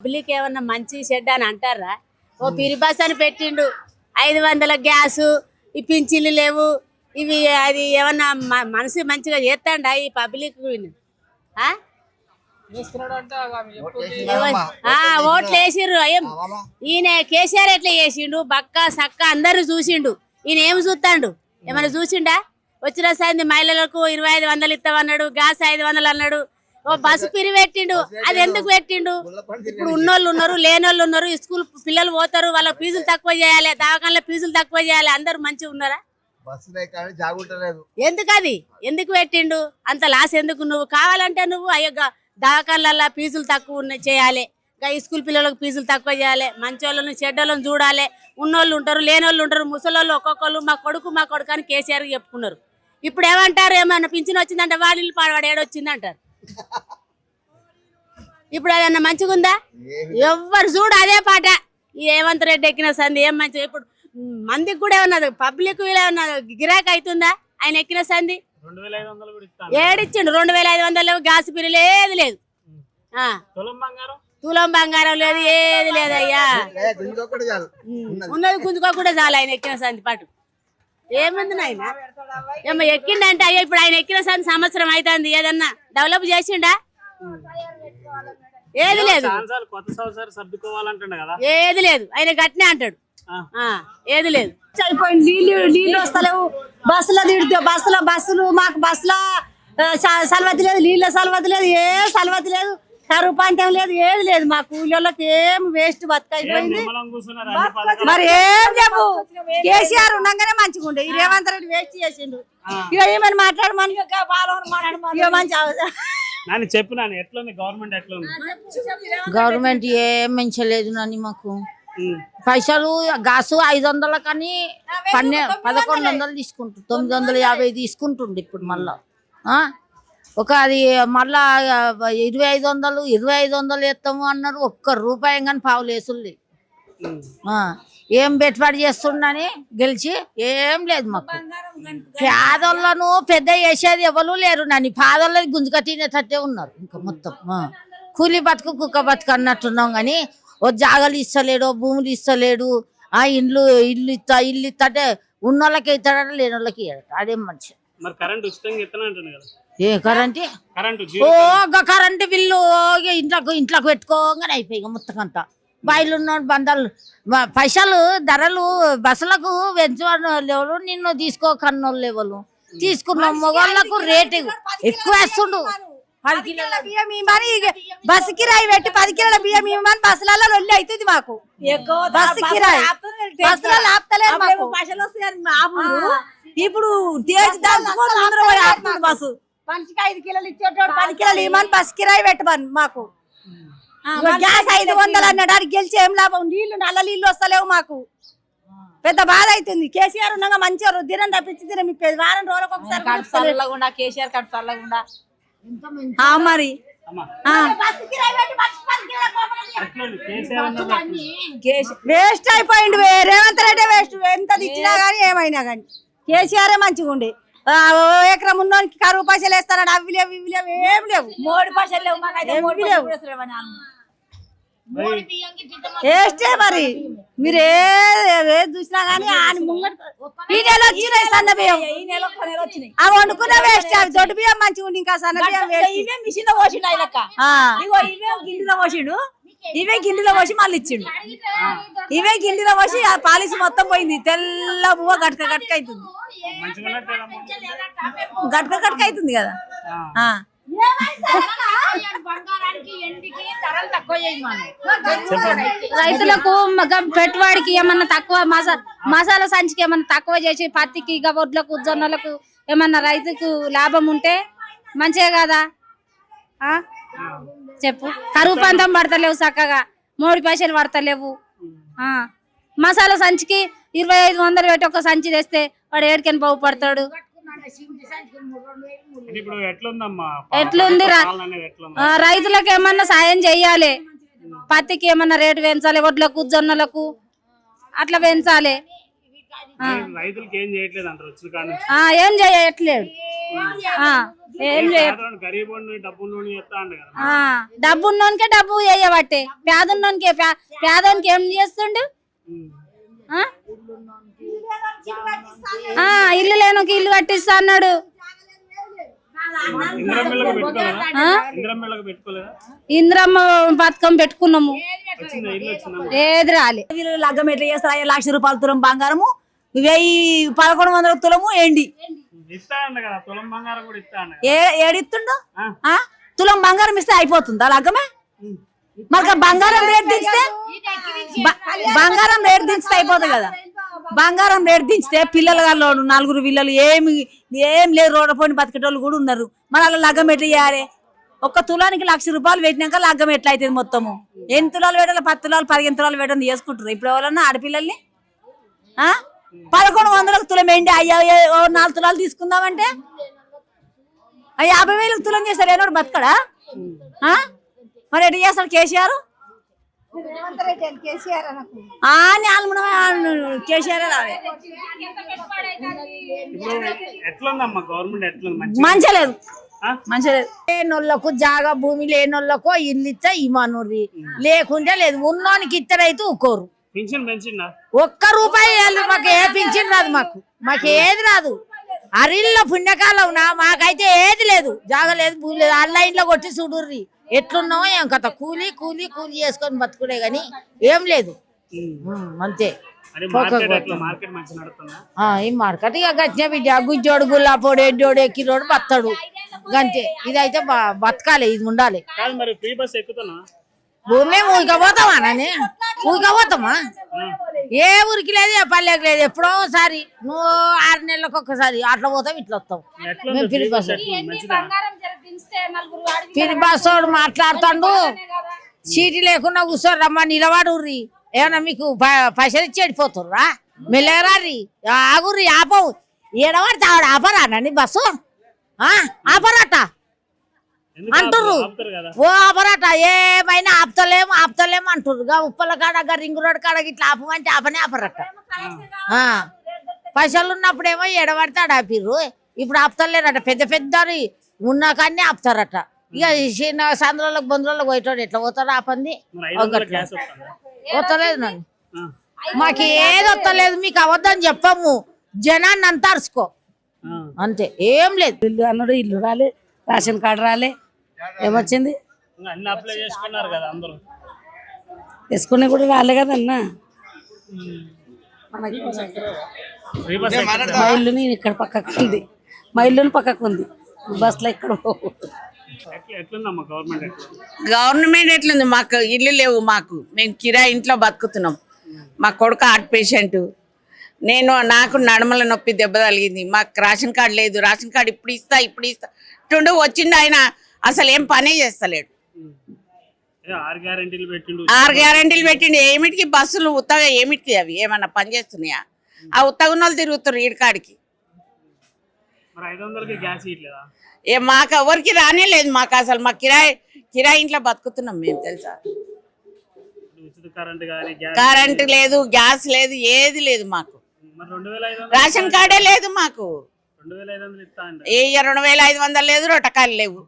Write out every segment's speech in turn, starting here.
Public ఏమన్నా మంచి చెడ్డ అని అంటారా? ఓ పిరిబస్ అని పెట్టిండు, 500 గ్యాసు, ఈ పింఛన్లు లేవు, ఇవి అది ఏమన్నా మనసు మంచిగా చేస్తాడా ఈ పబ్లిక్? ఓట్లు వేసిర్రు. ఈయన కేసీఆర్ ఎట్లా చేసిండు? బక్క సక్క అందరు చూసిండు. ఈయన ఏమి చూస్తాడు? ఏమన్నా చూసిండా? వచ్చిన సంది మహిళలకు 2500 ఇస్తామన్నాడు, గ్యాస్ 500 అన్నాడు. ఓ బస్సు పిరి పెట్టిండు. అది ఎందుకు పెట్టిండు? ఇప్పుడు ఉన్నోళ్ళు ఉన్నారు, లేనోళ్ళు ఉన్నారు, స్కూల్ పిల్లలు పోతారు, వాళ్ళ ఫీజులు తక్కువ చేయాలి, దవాఖానలో ఫీజులు తక్కువ చేయాలి. అందరు మంచిగా ఉన్నారా? ఎందుకు అది ఎందుకు పెట్టిండు? అంత లాస్ ఎందుకు? నువ్వు కావాలంటే నువ్వు అయ్యో దవాఖానల ఫీజులు తక్కువ చేయాలి, స్కూల్ పిల్లలకు ఫీజులు తక్కువ చేయాలి, మంచోళ్ళను చెడ్డోళ్ళని చూడాలి. ఉన్నోళ్ళు ఉంటారు, లేనోళ్ళు ఉంటారు, ముసలోళ్ళు ఒక్కొక్కరు మా కొడుకు అని కేసీఆర్ చెప్పుకున్నారు. ఇప్పుడు ఏమంటారు? ఏమన్నా పింఛన్ వచ్చిందంటే వాళ్ళు పాడవాడు ఏడొచ్చింది అంటారు. ఇప్పుడు అదన్నా మంచిగా ఉందా? ఎవ్వరు చూడు అదే పాట. ఈ రేవంత్ రెడ్డి ఎక్కిన సంది ఏం మంచిగా. ఇప్పుడు మందికి కూడా ఏమన్నది, పబ్లిక్ ఏమన్నా గిరాకీ అవుతుందా ఆయన ఎక్కిన సంది? ఏడిచ్చిండు 2500. గ్యాస్ బిల్లు ఏది లేదు, తులం బంగారం లేదు, ఏది లేదయ్యా. ఉన్నది గుంజుకోకుండా చాలు ఆయన ఎక్కిన సంది పాటు. ఏముంది నాయన? ఏమో ఎక్కిండంటే అయ్యో ఇప్పుడు ఆయన ఎక్కిన సంది సంవత్సరం అవుతుంది. ఏదన్నా డెవలప్ చేసిండా? ఏది లేదు, ఏది లేదు. ఆయన గట్టినే అంటాడు, ఏది లేదు. అయిపోయింది. నీళ్ళు వస్తలేవు, బస్సులో తిడితే బస్సులు మాకు బస్సులో సలవతి లేదు, నీళ్ళ సలవతి లేదు, ఏ సలవతి లేదు, కరువు పంచం లేదు, ఏది లేదు. మా కూలీళ్ళకి ఏం వేస్ట్ బతుకైపోయింది. మరి ఏం చెప్పు, కేసీఆర్ ఉండగానే మంచిగా ఉండే. ఈ రేవంత్ రెడ్డి వేస్ట్ చేసిండు. ఇక ఏమని మాట్లాడమని గవర్నమెంట్ ఏం మించలేదు నాని. మాకు పైసలు గాసు 500 కానీ 1100 తీసుకుంటు, 950 తీసుకుంటుండే. ఇప్పుడు మళ్ళా ఒక అది మళ్ళా 2500 ఎత్తాము అన్నారు. ఒక్క రూపాయి కానీ పావులేసులు. ఏం పెట్టుబడి చేస్తుండని గెలిచి ఏం లేదు మాకు. పేదోళ్ళను పెద్ద చేసేది ఎవరు లేరు నాని. పేదోళ్ళని గుంజుక తినేటట్టే ఉన్నారు. ఇంకా మొత్తం కూలి బతుకు కుక్క బతుకు అన్నట్టున్నాం. కానీ ఓ జాగాలు ఇస్తలేడు, భూములు ఇస్తలేడు. ఇల్లు ఇస్తా అంటే ఉన్న వాళ్ళకి ఇస్తాడట, లేని వాళ్ళకి ఇవ్వడట. అదేం మంచి. ఏ కరెంట్? కరెంటు బిల్లు ఇంట్లోకి పెట్టుకోగానే అయిపోయి మొత్తం అంతా. బయలు ఉన్న బంధాలు పైసలు ధరలు బస్సులకు పెంచు లేవలు, నిన్ను తీసుకోకన్నోళ్ళు లేవలు. తీసుకున్న మొగోళ్ళకు రేటు ఎక్కువ వేస్తుండు. 10 కిలోల బియ్యం ఇవ్వమని బస్సు కిరాయి పెట్టి 10 కిలోల బియ్యం ఇవ్వమని బస్సులలో లొల్లి అవుతుంది మాకు. బస్సు కిరాయి బస్సులలో ఆపుతలేదు మాకు. ఇప్పుడు బస్సు మనిషికి 5 కిలోలు ఇచ్చేటోడు 10 కిలోలు ఇవ్వమని బస్సు కిరాయి పెట్టమని మాకు. గ్యాస్ 500 అన్నాడు. గెలిచి ఏం లాభం? నీళ్లు నల్ల నీళ్లు వస్తలేవు మాకు. పెద్ద బాధ అవుతుంది. కేసీఆర్ ఉండగా మంచిగా రుద్దిరం తప్పించి తినం. వారం రోజులకు ఒకసారి కేసీఆర్ కట్టుకోకుండా మరి వేస్ట్ అయిపోయింది. రేవంత్ రెడ్డి వేస్ట్. ఎంత ఇచ్చినా గానీ ఏమైనా గానీ కేసీఆర్ మంచిగా ఉండే. ఎకరం ఉన్నోనికి కరువు పైసలు వేస్తాడు. అవి లేవు ఇవి లేవు, ఏం లేవు. మోడీ పైసలు లేవు, వేస్టే. మరి మీరు ఏది చూసినా గానీ ఈ నెల వచ్చినాయి సన్న బియ్యం. అవి వండుకున్న వేస్ట్. అవి దొడ్డు బియ్యం మంచిగా ఉండి ఇంకా సన్న బియ్యం మిషన్ లో పోసిండు. గిన్నెలో పోసిండు. ఇవే గిన్నెలో పోసి మళ్ళీ ఇచ్చిండు. ఇవే గిన్నెలో పోసి ఆ పాలిసి మొత్తం పోయింది. తెల్ల పువ్వ గట్క గట్క అవుతుంది. గట్క గట్క అవుతుంది కదా. రైతులకు పెట్టుబడికి ఏమన్నా తక్కువ, మసాలా సంచికి ఏమన్నా తక్కువ చేసి పత్తికి వడ్లకు జొన్నలకు ఏమన్నా రైతుకు లాభం ఉంటే మంచిగా కదా. చెప్పు. కరువు పంతం పడతలేవు చక్కగా, మోడీ పైసలు పడతలేవు. మసాలా సంచికి 2500 పెట్టి ఒక సంచి తెస్తే వాడు ఏడికని బాగుపడతాడు. ఎట్లుంది? రైతులకు ఏమన్నా సాయం చెయ్యాలి. పత్తికి ఏమన్నా రేటు పెంచాలి, వడ్లకు జొన్నలకు అట్లా పెంచాలి. ఏం చేయట్లేదు. ఆ, ఏం లేదు. డబ్బున్నోనికే డబ్బు వేయబట్టే పేదన్నోనికే పేదోనికి ఏం చేస్తుండు? ఇల్లు లేనోకి ఇల్లు కట్టిస్తా అన్నాడు. ఇంద్రమ్మ పథకం పెట్టుకున్నాము, ఏది రాలే. లగ్గం ఎట్లా చేస్తారు? 1,00,000 తులం బంగారము, 1,100 తులము ఏండి ఏడిస్తుండో? తులం బంగారం ఇస్తే అయిపోతుందా లగ్గమే? మరి బంగారం రేట్ దించితే అయిపోతుంది కదా. బంగారం రేట్ దించితే పిల్లలు గారు 4 పిల్లలు ఏం లేదు, రోడ్డు పోయిన బతికేటోళ్ళు కూడా ఉన్నారు. మరి అలా లగ్గం ఎట్లా చేయాలి? 1 తులానికి 1,00,000 రూపాయలు పెట్టినాక లగ్గం ఎట్లా అవుతుంది? మొత్తము 8 తులాలు పెట్టాలి, 10 తులాలు 15 తులాలు పెట్టడం చేసుకుంటారు ఇప్పుడు ఎవరన్నా ఆడపిల్లల్ని. 1,100లకు తులం ఏంటి? అయ్యా 4 తులాలు తీసుకుందామంటే 50,000 తులం చేస్తారు. ఏనాడు బతకడా? మరి ఎట్లా చేస్తాడు కేసీఆర్? కేసీఆర్ మంచిగా లేదు, మంచిగా లేదు. లేనోళ్ళకు జాగా భూమి లేనోళ్ళకో ఇల్లు ఇచ్చా ఇమానుర్రి, లేకుంటే లేదు. ఉన్నోనికి ఇద్దరైతే ఊకోరు. ₹1 మాకు ఏ పింఛన్ రాదు, మాకు ఏది రాదు. అరిల్లో పుణ్యకాలం మాకైతే ఏది లేదు, జాగా లేదు, భూమి లేదు. ఆన్లైన్ లో కొట్టి చూడుర్రి ఎట్లున్నామో ఏం కథ. కూలీ చేసుకొని బతుకుడే గాని ఏం లేదు. అంతే ఈ మార్కెట్ ఇక గచ్చిన బిడ్డ గుజ్జోడు గుల్లాపోడు ఎడ్డోడు ఎక్కిరోడు బతాడు గంతే. ఇదైతే బతకాలి, ఇది ఉండాలి. మేము ఊరికపోతామా నాని? ఊరికపోతామా? ఏ ఊరికి లేదు, ఏ పల్లెకి లేదు. ఎప్పుడో ఒకసారి నువ్వు 6 నెలలకు ఒక్కసారి అట్లా పోతాం, ఇట్లా వస్తాం. మేము ఫ్రీ బస్ వాడు మాట్లాడుతాడు, సీటీ లేకుండా కూర్చోరమ్మా, నిలబడుర్రి. ఏమన్నా మీకు పైసలు ఇచ్చి వెళ్ళిపోతుర్రా? మెల్లగరారి, ఆగుర్రి, ఆపవు. ఏడవాడితే ఆవిడ ఆపరానండి బస్సు, ఆపరాట అంటుర్రు. ఓ ఆపరాట, ఏమైనా ఆపుతలేము అంటుర్రు. ఉప్పల కాడ రింగు రోడ్ కాడ ఇట్లా ఆపమంటే ఆపరట. పైసలు ఉన్నప్పుడేమో ఎడబడితే ఆడ ఆపిర్రు, ఇప్పుడు ఆపుతలేరట. పెద్ద ఉన్న కానీ ఆపుతారట. ఇక చిన్న సందులకు బంధువులకు పోయేటోడు ఎట్లా పోతారు? ఆపంది వస్తలేదు నన్ను, మాకు ఏది వస్తలేదు. మీకు అవద్దని చెప్పము, జనాన్ని అంతా అరుచుకో అంతే, ఏం లేదు. ఇల్లు అన్నాడు, ఇల్లు రాలే, రేషన్ కార్డు రాలే, ఏమొచ్చింది? వేసుకునే కూడా రాలే కదన్నా. మా ఇల్లుని ఇక్కడ పక్కకు ఉంది, మా ఇల్లుని పక్కకు ఉంది. బస్సులో ఇక్కడ గవర్నమెంట్ ఎట్లుంది? మాకు ఇల్లు లేవు, మేము కిరాయి ఇంట్లో బతుకుతున్నాం. మా కొడుకు హార్ట్ పేషెంట్, నాకు నడుమల నొప్పి దెబ్బ తగిలింది. మాకు రేషన్ కార్డు లేదు. రేషన్ కార్డు ఇప్పుడు ఇస్తా ఇటుండు వచ్చిండు ఆయన, అసలు ఏం పనే చేస్తలేడు. 6 గ్యారెంటీలు పెట్టిండు. ఏమిటికి బస్సులు ఉత్తగా? ఏమిటికి అవి ఏమన్నా పని చేస్తున్నాయా? ఆ ఉత్తగా ఉన్న వాళ్ళు తిరుగుతారు ఈడికాడికి. మాకు ఎవరికి రానే లేదు. మాకు అసలు మా కిరాయి ఇంట్లో బతుకుతున్నాం మేము, తెలుసా? కరెంటు లేదు, గ్యాస్ లేదు, ఏది లేదు మాకు. రేషన్ కార్డే లేదు మాకు. 2,500 లేదు, రొట్టకాయలు లేవు.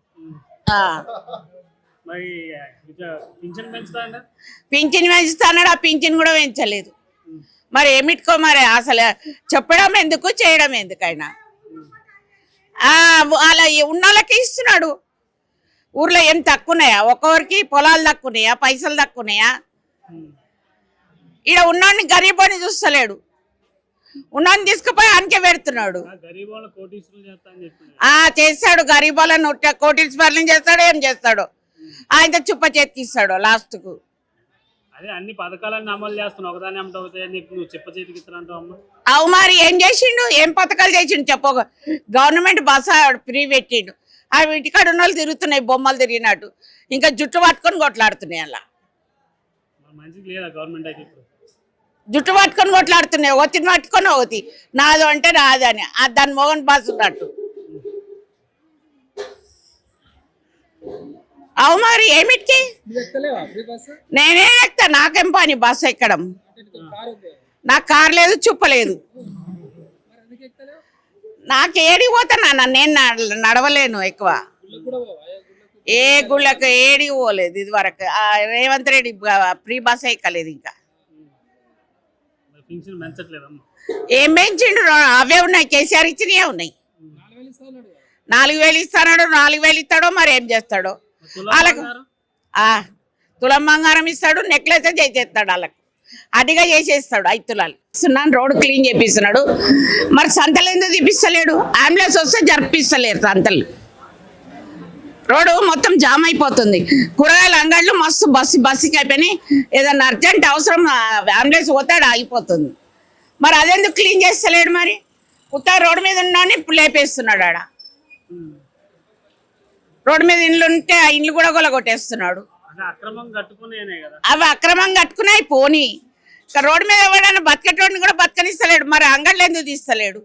పింఛన్ పెంచుతాడు, ఆ పింఛన్ కూడా పెంచలేదు. మరి ఏమిటికో మరి అసలు చెప్పడం ఎందుకు, చేయడం ఎందుకైనా? అలా ఉన్న వాళ్ళకి ఇస్తున్నాడు. ఊర్లో ఏం తక్కువన్నాయా? ఒక్కొక్కరికి పొలాలు తక్కువన్నాయా? పైసలు తక్కువన్నాయా? ఈడ ఉన్నోడిని గరీబోని చూస్తలేడు, ఉన్నోడిని తీసుకుపోయి ఆయనకే పెడుతున్నాడు. చేస్తాడు గరీబోళ్ళను, కోటీశ్వర్లను చేస్తాడు, ఏం చేస్తాడు? ఆయన చుప్ప చేతికి ఇస్తాడు లాస్ట్కు. అన్ని పథకాలన్నీ అమలు చేస్తున్నావు, ఒకదాని నువ్వు చెప్ప చేతికి ఇస్తానంటావు. అవు మరి ఏం చేసిండు? ఏం పథకాలు చేసిండు చెప్పు. గవర్నమెంట్ బస్ ఫ్రీ పెట్టిండు, ఆ ఇంటికాడ ఉన్న వాళ్ళు తిరుగుతున్నాయి బొమ్మలు తిరిగినట్టు, ఇంకా జుట్టు పట్టుకొని కొట్లాడుతున్నాయి. అలా జుట్టు పట్టుకొని కొట్లాడుతున్నాయి, ఒత్తిని పట్టుకొని ఒకటి నాదో అంటే నాదని, దాని మోగన్ బస్ ఉన్నట్టు. అవు మరి ఏమిటికి? నేనే ఎక్కుతా, నాకేం పని బస్సు ఎక్కడం? నాకు కారు లేదు, చుప్పలేదు. నాకు ఏడికి పోతానా నేను నడవలేను ఎక్కువ. ఏ గుళ్ళకి ఏడికి పోలేదు ఇది వరకు. రేవంత్ రెడ్డి ఫ్రీ బస్ ఎక్కలేదు. ఇంకా పింఛన్ పెంచట్లేదమ్మా. ఏం పెంచిండు? అవే ఉన్నాయి, కేసీఆర్ ఇచ్చినవే ఉన్నాయి. 4,000 ఇస్తాడు, 4,000 ఇస్తాడో మరి ఏం చేస్తాడో వాళ్ళకు. తులం బంగారం ఇస్తాడు, నెక్లెస్ చేసేస్తాడు వాళ్ళకు, అదిగా చేసేస్తాడు. 5 తులాలు ఇస్తున్నాను, రోడ్డు క్లీన్ చేపిస్తున్నాడు. మరి సంతలు ఎందుకు తీపిస్తలేడు? అంబులెన్స్ వస్తే జరిపిస్తలేరు సంతలు. రోడ్డు మొత్తం జామ్ అయిపోతుంది. కూరగాయల అంగళ్ళు మస్తు బస్సుకి అయిపోయినాయి. ఏదన్నా అర్జెంట్ అవసరం అంబులెన్స్ పోతాడు ఆగిపోతుంది. మరి అదెందుకు క్లీన్ చేస్తలేడు? మరి ఉత్తా రోడ్డు మీద ఉన్నాని లేపేస్తున్నాడు. ఆడ రోడ్డు మీద ఇండ్లు ఉంటే ఆ ఇండ్లు కూడా కొట్టేస్తున్నాడు. అవి అక్రమంగా కట్టుకున్నాయి పోనీ. రోడ్డు మీద ఎవడన్నా బతికేటోడిని కూడా బతకనిస్తలేడు. మరి అంగళ్ళు ఎందుకు తీస్తలేడు?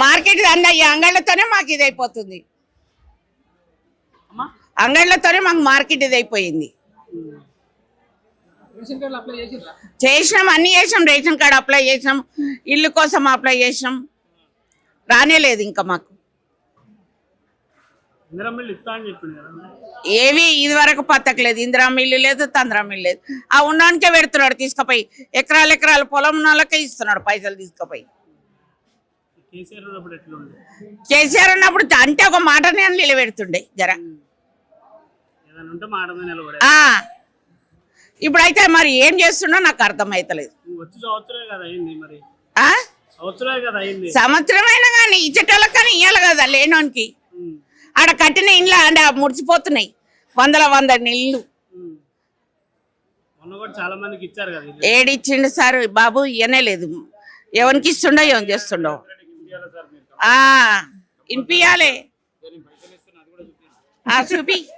మార్కెట్ అందయ్య అంగళ్ళతోనే మాకు ఇది అయిపోతుంది. అంగళ్ళతోనే మాకు మార్కెట్ ఇది అయిపోయింది. చేసినాం, అన్ని చేసినాం. రేషన్ కార్డు అప్లై చేసినాం, ఇల్లు కోసం అప్లై చేసినాం, రానేలేదు ఇంకా మాకు. ఏవి ఇది వరకు పత్తకలేదు. ఇందిరామ్మ ఇల్లు లేదు, తంద్రమ్మ ఇల్లు లేదు. ఆ ఉండడానికే పెడుతున్నాడు తీసుకుపోయి. ఎకరాల పొలం వాళ్ళకే ఇస్తున్నాడు పైసలు తీసుకుపోయి. కేసీఆర్ ఉన్నప్పుడు అంటే ఒక మాట నేను నిలబెడుతుండే జర. ఇప్పుడైతే మరి ఏం చేస్తున్నా నాకు అర్థమైతలేదు. సంవత్సరమైనా కానీ ఇచ్చేటోళ్ళకి కానీ ఇవ్వాలి కదా లేనోనికి. ఆడ కట్టిన ఇండ్లు అంటే ముడిచిపోతున్నాయి, 100 ఇళ్ళు. ఏడిచ్చిండు సార్ బాబు, ఇయనే లేదు. ఎవరికి ఇస్తుండో ఏం చేస్తుండో వినిపియాలి. చూపి